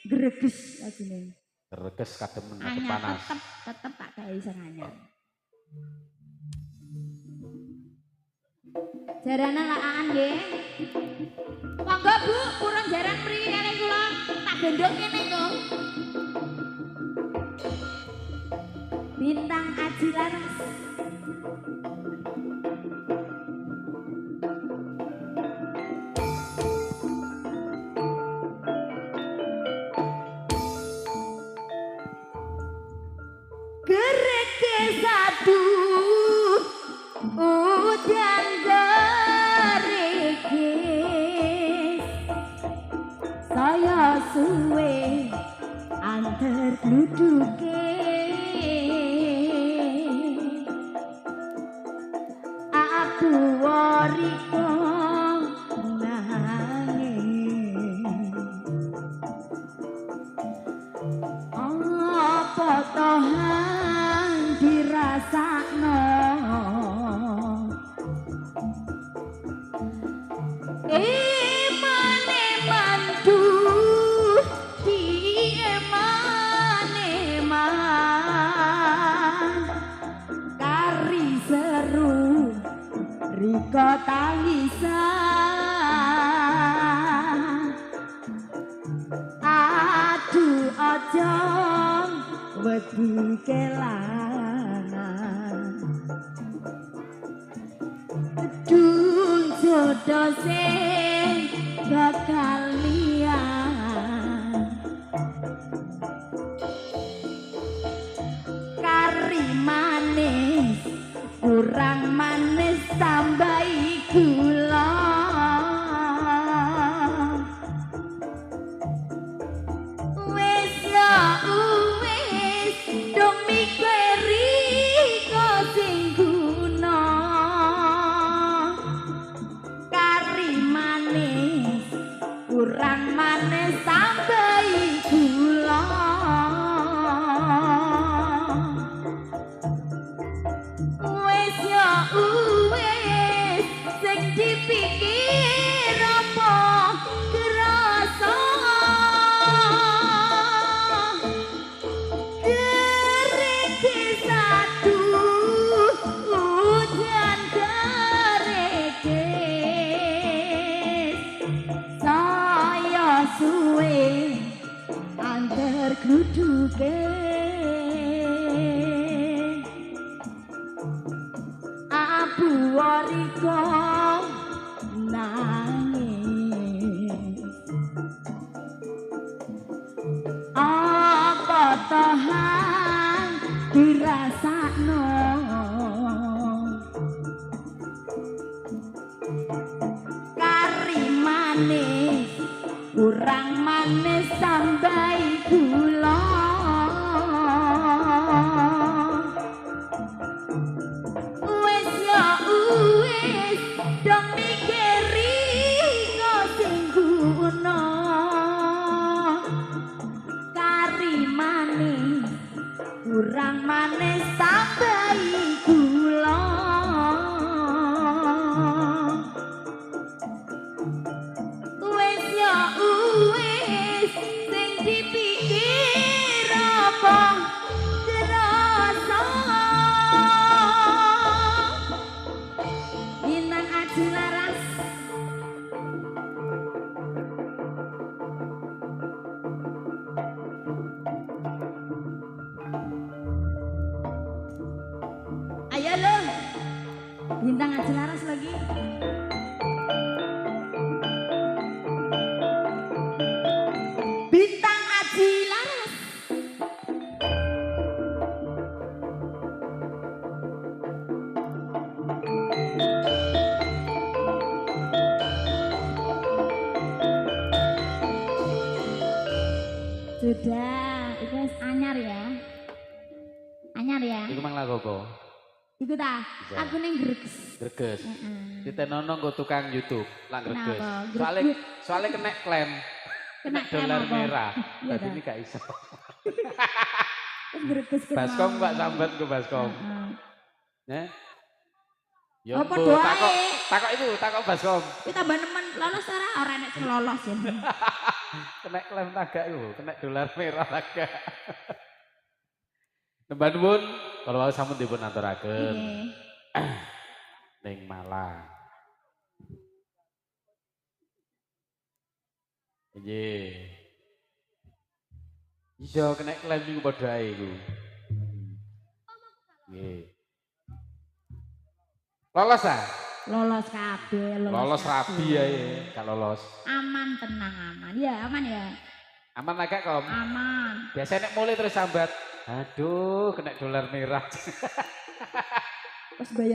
greges lagine. Greges kademen Anyar panas. tetep tak gawe sing anyar. Jarana lakaan nggih. Monggo Bu, purun jaran mriki kali kula tak gendong kene kok. Bintang Aji Laras. Gereke satu udan gereke saya suwe antar duduke aku wariko nangis apa tohan dirasakno emane mantu di emane man kari seru riko tangisan aduh aja wedi kelangan dung jodoh sing kekalian kari manis kurang manis tambahi gula wis ya wis dong mikiri kok sing guna kari manis kurang manis tambahi gula wis ya wis sing dipikir apa kerasa gereke satu udan gereke saya suwe antar duduke abu wariko nangis apa tahan dirasakno kari manis kurang manis tambahi gula wis ya wis dong mikiri kok sing guna kari manis kurang manis tambahi gula wis ya wis sing dipikir apa kerasa Bintang Aji Laras ayo lo Bintang Aji Laras lagi Bintang Aji Laras sudah itu anyar ya anyar ya Iku mang lagu apa? iku ta aku ning greges Greges. Ditenono nggo tukang YouTube, lah greges. Kenapa? Soale kena klaim. Kena klaim dolar apa? merah. Iya Tadi ta? ini gak iso. Greges Baskom Pak sambat ke Baskom. Ya. Ya Apa mbo, doae? takok Baskom. Kuwi tambah nemen lolos ora nek sing lolos ya. Kena klaim tagak iku, kena dolar merah tagak. Nembah nuwun, kalau wau sampun dipun aturaken Nggih. ning Malang. Nggih. Iso kena klaim niku padha ae iku. Nggih. Lolos ah? Lolos kabeh, Lolos kabeh. rabi ae, gak lolos. Aman tenang aman. Ya, aman ya. Aman agak Kom. Aman. Biasanya nek mulai terus sambat. Aduh, kena dolar merah. Pas bayar